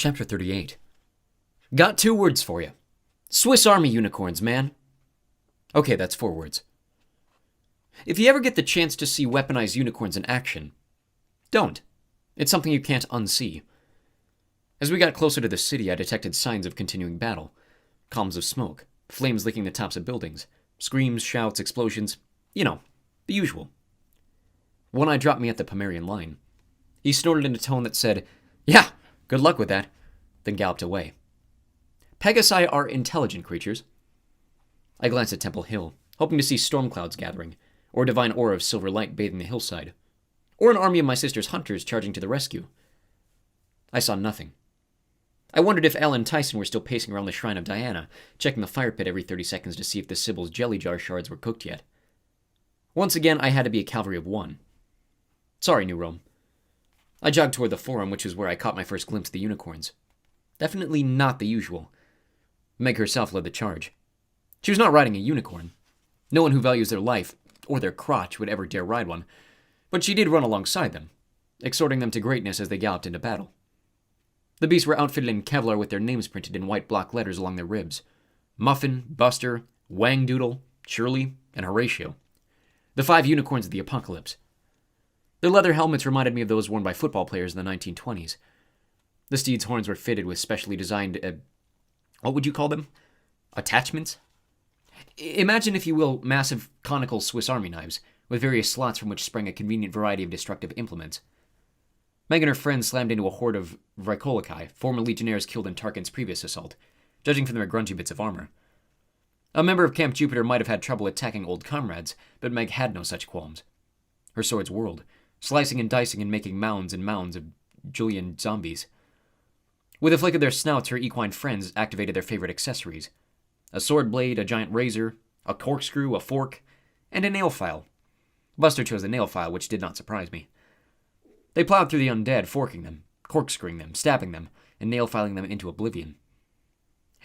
Chapter 38. Got 2 words for you. Swiss Army unicorns, man. Okay, that's 4 words. If you ever get the chance to see weaponized unicorns in action, don't. It's something you can't unsee. As we got closer to the city, I detected signs of continuing battle. Columns of smoke, flames licking the tops of buildings, screams, shouts, explosions. You know, the usual. One eye dropped me at the Pomerian line. He snorted in a tone that said, "Yeah, good luck with that," then galloped away. Pegasi are intelligent creatures. I glanced at Temple Hill, hoping to see storm clouds gathering, or a divine aura of silver light bathing the hillside, or an army of my sister's hunters charging to the rescue. I saw nothing. I wondered if Elle and Tyson were still pacing around the shrine of Diana, checking the fire pit every 30 seconds to see if the Sibyl's jelly jar shards were cooked yet. Once again, I had to be a cavalry of 1. Sorry, New Rome. I jogged toward the forum, which was where I caught my first glimpse of the unicorns. Definitely not the usual. Meg herself led the charge. She was not riding a unicorn. No one who values their life, or their crotch, would ever dare ride one, but she did run alongside them, exhorting them to greatness as they galloped into battle. The beasts were outfitted in Kevlar with their names printed in white block letters along their ribs. Muffin, Buster, Wangdoodle, Shirley, and Horatio. The 5 unicorns of the apocalypse. Their leather helmets reminded me of those worn by football players in the 1920s. The steeds' horns were fitted with specially designed, what would you call them? Attachments? Imagine, if you will, massive conical Swiss Army knives, with various slots from which sprang a convenient variety of destructive implements. Meg and her friends slammed into a horde of Vricolaci, former legionnaires killed in Tarkin's previous assault, judging from their grungy bits of armor. A member of Camp Jupiter might have had trouble attacking old comrades, but Meg had no such qualms. Her swords whirled, slicing and dicing and making mounds and mounds of Julian zombies. With a flick of their snouts, her equine friends activated their favorite accessories. A sword blade, a giant razor, a corkscrew, a fork, and a nail file. Buster chose the nail file, which did not surprise me. They plowed through the undead, forking them, corkscrewing them, stabbing them, and nail filing them into oblivion.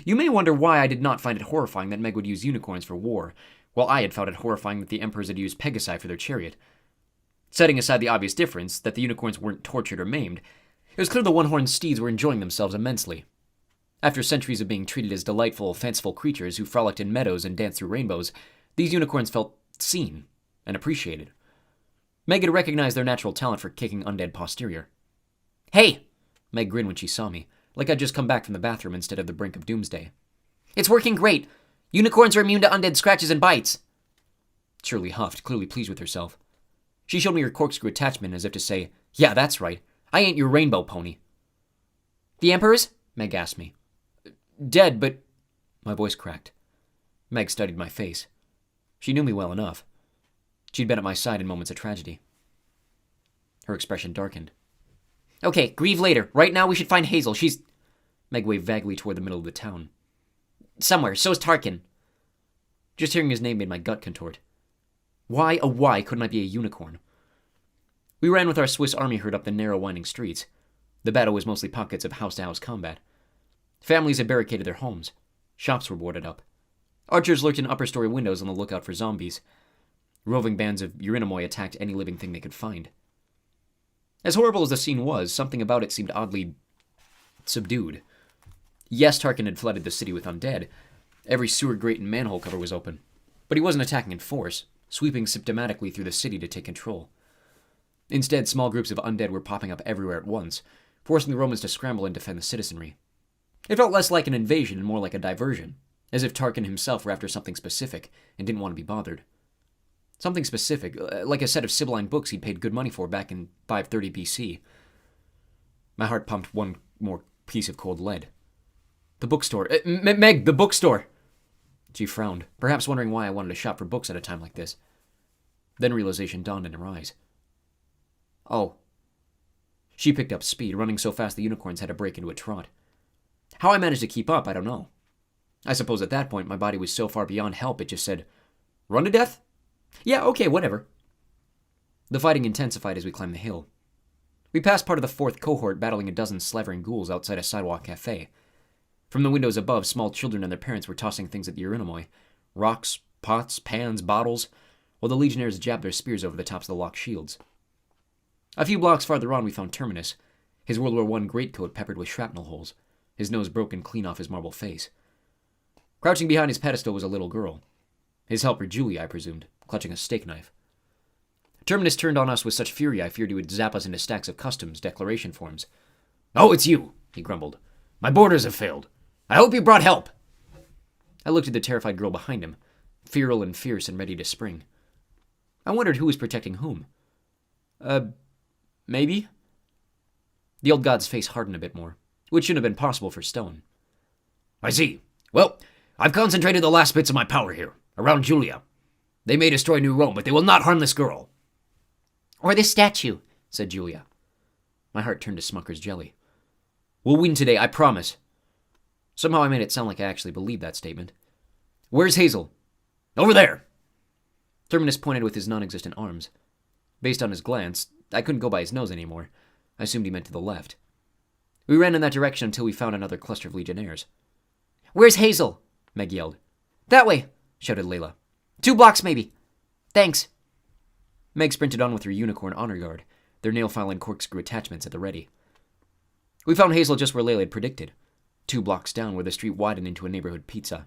You may wonder why I did not find it horrifying that Meg would use unicorns for war, while I had found it horrifying that the emperors had used Pegasi for their chariot. Setting aside the obvious difference, that the unicorns weren't tortured or maimed, it was clear the one-horned steeds were enjoying themselves immensely. After centuries of being treated as delightful, fanciful creatures who frolicked in meadows and danced through rainbows, these unicorns felt seen and appreciated. Meg had recognized their natural talent for kicking undead posterior. "Hey!" Meg grinned when she saw me, like I'd just come back from the bathroom instead of the brink of doomsday. "It's working great! Unicorns are immune to undead scratches and bites!" Shirley huffed, clearly pleased with herself. She showed me her corkscrew attachment as if to say, "Yeah, that's right. I ain't your rainbow pony." "The emperors?" Meg asked me. "Dead, but..." My voice cracked. Meg studied my face. She knew me well enough. She'd been at my side in moments of tragedy. Her expression darkened. "Okay, grieve later. Right now we should find Hazel. She's..." Meg waved vaguely toward the middle of the town. "Somewhere. So's Tarkin." Just hearing his name made my gut contort. Why, oh why, couldn't I be a unicorn? We ran with our Swiss Army herd up the narrow, winding streets. The battle was mostly pockets of house-to-house combat. Families had barricaded their homes. Shops were boarded up. Archers lurked in upper-story windows on the lookout for zombies. Roving bands of Urinomoi attacked any living thing they could find. As horrible as the scene was, something about it seemed oddly subdued. Yes, Tarkin had flooded the city with undead. Every sewer grate and manhole cover was open. But he wasn't attacking in force, sweeping systematically through the city to take control. Instead, small groups of undead were popping up everywhere at once, forcing the Romans to scramble and defend the citizenry. It felt less like an invasion and more like a diversion, as if Tarkin himself were after something specific and didn't want to be bothered. Something specific, like a set of Sibylline books he'd paid good money for back in 530 BC. My heart pumped one more piece of cold lead. "The bookstore. Meg, the bookstore!" She frowned, perhaps wondering why I wanted to shop for books at a time like this. Then realization dawned in her eyes. "Oh." She picked up speed, running so fast the unicorns had to break into a trot. How I managed to keep up, I don't know. I suppose at that point my body was so far beyond help it just said, "Run to death? Yeah, okay, whatever." The fighting intensified as we climbed the hill. We passed part of the 4th cohort battling a dozen slavering ghouls outside a sidewalk cafe. From the windows above, small children and their parents were tossing things at the Urinomoi. Rocks, pots, pans, bottles, while the legionnaires jabbed their spears over the tops of the locked shields. A few blocks farther on we found Terminus. his World War I greatcoat peppered with shrapnel holes, his nose broken clean off his marble face. Crouching behind his pedestal was a little girl. His helper, Julie, I presumed, clutching a steak knife. Terminus turned on us with such fury I feared he would zap us into stacks of customs declaration forms. "Oh, it's you," he grumbled. "My borders have failed. I hope you brought help." I looked at the terrified girl behind him, feral and fierce and ready to spring. I wondered who was protecting whom. Maybe? The old god's face hardened a bit more, which shouldn't have been possible for stone. "I see. Well, I've concentrated the last bits of my power here, around Julia. They may destroy New Rome, but they will not harm this girl." "Or this statue," said Julia. My heart turned to Smucker's jelly. "We'll win today, I promise." Somehow I made it sound like I actually believed that statement. "Where's Hazel?" "Over there." Terminus pointed with his non-existent arms. Based on his glance, I couldn't go by his nose anymore. I assumed he meant to the left. We ran in that direction until we found another cluster of legionnaires. "Where's Hazel?" Meg yelled. "That way," shouted Layla. 2 blocks, maybe. Thanks." Meg sprinted on with her unicorn honor guard, their nail file and corkscrew attachments at the ready. We found Hazel just where Layla had predicted, 2 blocks down where the street widened into a neighborhood pizza.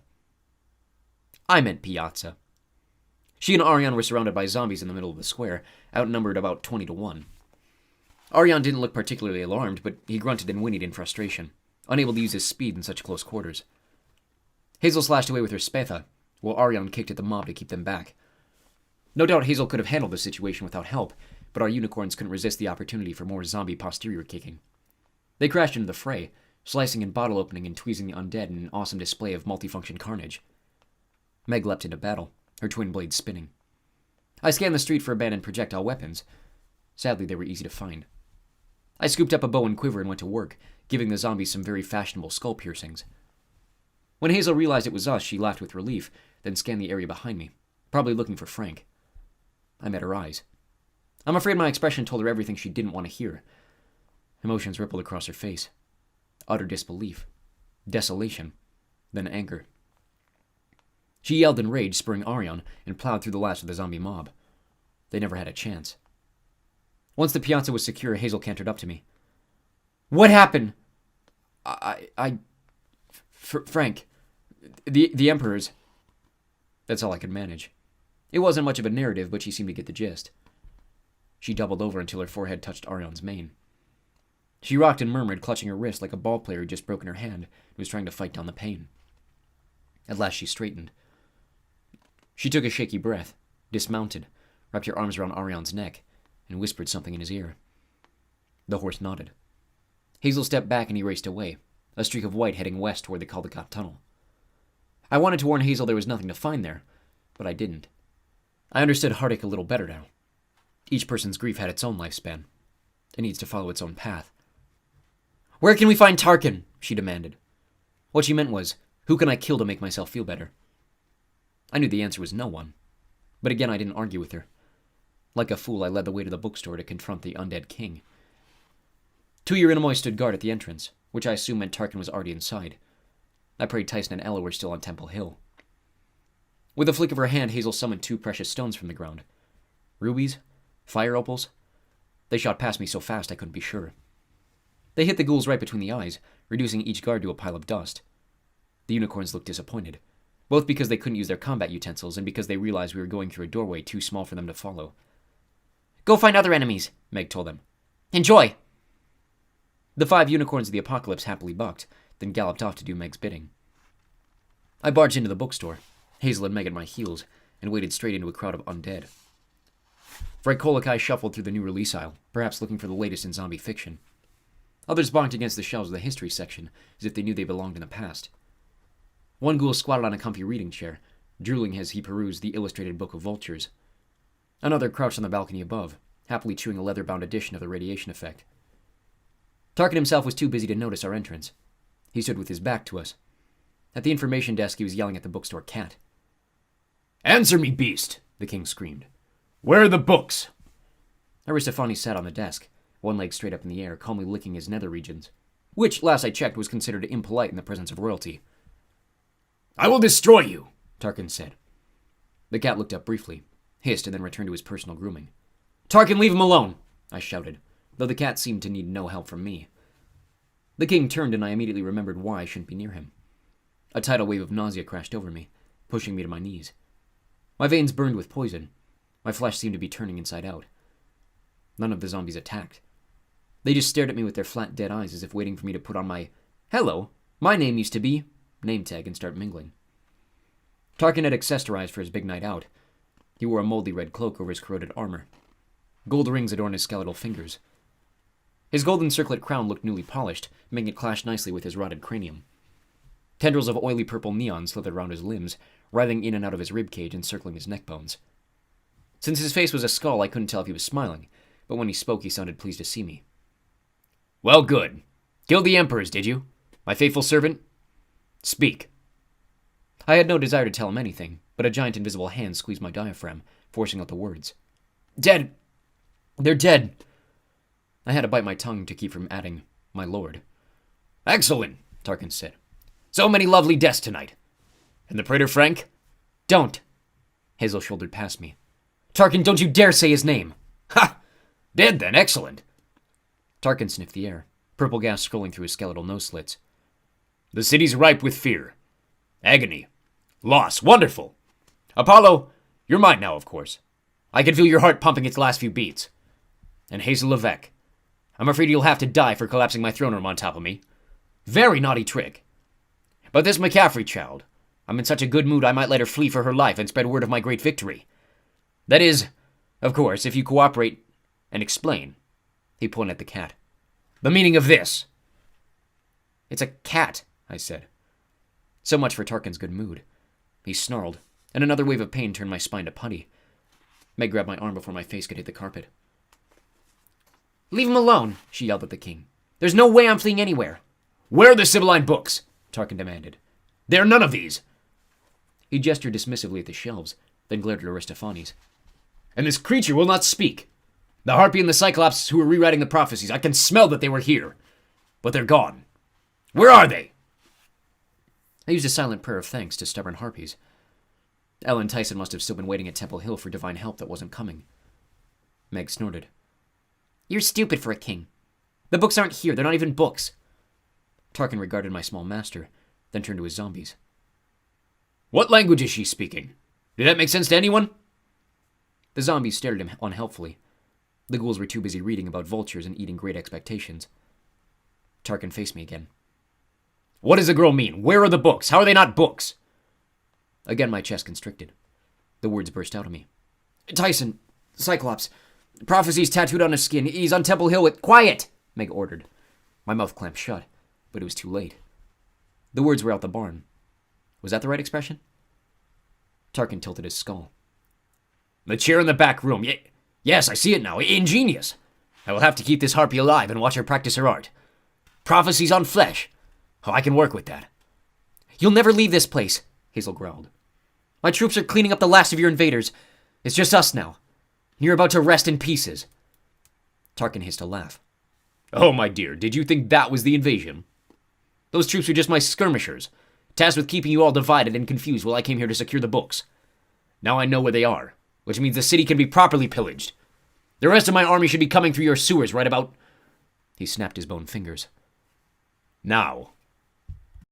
I meant piazza. She and Ariane were surrounded by zombies in the middle of the square, outnumbered about 20 to 1. Ariane didn't look particularly alarmed, but he grunted and whinnied in frustration, unable to use his speed in such close quarters. Hazel slashed away with her spatha, while Ariane kicked at the mob to keep them back. No doubt Hazel could have handled the situation without help, but our unicorns couldn't resist the opportunity for more zombie posterior kicking. They crashed into the fray, slicing and bottle opening and tweezing the undead in an awesome display of multifunction carnage. Meg leapt into battle, her twin blades spinning. I scanned the street for abandoned projectile weapons. Sadly, they were easy to find. I scooped up a bow and quiver and went to work, giving the zombies some very fashionable skull piercings. When Hazel realized it was us, she laughed with relief, then scanned the area behind me, probably looking for Frank. I met her eyes. I'm afraid my expression told her everything she didn't want to hear. Emotions rippled across her face. Utter disbelief, desolation, then anger. She yelled in rage, spurring Ariane, and plowed through the last of the zombie mob. They never had a chance. Once the piazza was secure, Hazel cantered up to me. "What happened?" Frank, the Emperor's. That's all I could manage. It wasn't much of a narrative, but she seemed to get the gist. She doubled over until her forehead touched Ariane's mane. She rocked and murmured, clutching her wrist like a ball player who just broken her hand and was trying to fight down the pain. At last she straightened. She took a shaky breath, dismounted, wrapped her arms around Ariane's neck, and whispered something in his ear. The horse nodded. Hazel stepped back and he raced away, a streak of white heading west toward the Caldecott Tunnel. I wanted to warn Hazel there was nothing to find there, but I didn't. I understood heartache a little better now. Each person's grief had its own lifespan. It needs to follow its own path. "Where can we find Tarkin?" she demanded. What she meant was, who can I kill to make myself feel better? I knew the answer was no one. But again, I didn't argue with her. Like a fool, I led the way to the bookstore to confront the undead king. 2 Urinomoi stood guard at the entrance, which I assumed meant Tarkin was already inside. I prayed Tyson and Ella were still on Temple Hill. With a flick of her hand, Hazel summoned 2 precious stones from the ground. Rubies? Fire opals? They shot past me so fast I couldn't be sure. They hit the ghouls right between the eyes, reducing each guard to a pile of dust. The unicorns looked disappointed, both because they couldn't use their combat utensils and because they realized we were going through a doorway too small for them to follow. "Go find other enemies," Meg told them. "Enjoy!" The 5 unicorns of the apocalypse happily bucked, then galloped off to do Meg's bidding. I barged into the bookstore, Hazel and Meg at my heels, and waded straight into a crowd of undead. Frank Kolokai shuffled through the new release aisle, perhaps looking for the latest in zombie fiction. Others bonked against the shelves of the history section, as if they knew they belonged in the past. One ghoul squatted on a comfy reading chair, drooling as he perused the illustrated book of vultures. Another crouched on the balcony above, happily chewing a leather-bound edition of the Radiation Effect. Tarkin himself was too busy to notice our entrance. He stood with his back to us. At the information desk, he was yelling at the bookstore cat. "Answer me, beast!" the king screamed. "Where are the books?" Aristophanes sat on the desk, one leg straight up in the air, calmly licking his nether regions, which, last I checked, was considered impolite in the presence of royalty. "I will destroy you," Tarkin said. The cat looked up briefly, hissed, and then returned to his personal grooming. "Tarkin, leave him alone!" I shouted. though the cat seemed to need no help from me. The king turned, and I immediately remembered why I shouldn't be near him. A tidal wave of nausea crashed over me, pushing me to my knees. My veins burned with poison. My flesh seemed to be turning inside out. None of the zombies attacked. They just stared at me with their flat, dead eyes as if waiting for me to put on my, "Hello, my name used to be," name tag and start mingling. Tarkin had accessorized for his big night out. He wore a moldy red cloak over his corroded armor. Gold rings adorned his skeletal fingers. His golden circlet crown looked newly polished, making it clash nicely with his rotted cranium. Tendrils of oily purple neon slithered around his limbs, writhing in and out of his ribcage and circling his neck bones. Since his face was a skull, I couldn't tell if he was smiling, but when he spoke, he sounded pleased to see me. "Well, good. Killed the Emperors, did you? My faithful servant? Speak." I had no desire to tell him anything, but a giant invisible hand squeezed my diaphragm, forcing out the words. "Dead! They're dead!" I had to bite my tongue to keep from adding, "my lord." "Excellent," Tarkin said. "So many lovely deaths tonight. And the Praetor Frank?" "Don't!" Hazel shouldered past me. "Tarkin, don't you dare say his name!" "Ha! Dead then, excellent." Tarkin sniffed the air, purple gas scrolling through his skeletal nose slits. "The city's ripe with fear. Agony. Loss. Wonderful. Apollo, you're mine now, of course. I can feel your heart pumping its last few beats. And Hazel Levesque. I'm afraid you'll have to die for collapsing my throne room on top of me. Very naughty trick. But this McCaffrey child, I'm in such a good mood I might let her flee for her life and spread word of my great victory. That is, of course, if you cooperate and explain." He pointed at the cat. "The meaning of this." "It's a cat," I said. So much for Tarkin's good mood. He snarled, and another wave of pain turned my spine to putty. Meg grabbed my arm before my face could hit the carpet. "Leave him alone," she yelled at the king. "There's no way I'm fleeing anywhere." "Where are the Sibylline books?" Tarkin demanded. "There are none of these." He gestured dismissively at the shelves, then glared at Aristophanes. "And this creature will not speak. The Harpy and the Cyclops who were rewriting the prophecies, I can smell that they were here. But they're gone. Where are they?" I used a silent prayer of thanks to stubborn Harpies. Ellen Tyson must have still been waiting at Temple Hill for divine help that wasn't coming. Meg snorted. "You're stupid for a king. The books aren't here. They're not even books." Tarkin regarded my small master, then turned to his zombies. "What language is she speaking? Did that make sense to anyone?" The zombies stared at him unhelpfully. The ghouls were too busy reading about vultures and eating great expectations. Tarkin faced me again. "What does the girl mean? Where are the books? How are they not books?" Again my chest constricted. The words burst out of me. "Tyson, Cyclops, prophecies tattooed on his skin. He's on Temple Hill with—" "Quiet!" Meg ordered. My mouth clamped shut, but it was too late. The words were out the barn. Was that the right expression? Tarkin tilted his skull. "The chair in the back room. Yes, I see it now. Ingenious. I will have to keep this harpy alive and watch her practice her art. Prophecies on flesh. Oh, I can work with that." "You'll never leave this place," Hazel growled. "My troops are cleaning up the last of your invaders. It's just us now. And you're about to rest in pieces." Tarkin hissed a laugh. "Oh, my dear, did you think that was the invasion? Those troops were just my skirmishers, tasked with keeping you all divided and confused while I came here to secure the books. Now I know where they are, which means the city can be properly pillaged. The rest of my army should be coming through your sewers right about—" He snapped his bone fingers. "Now."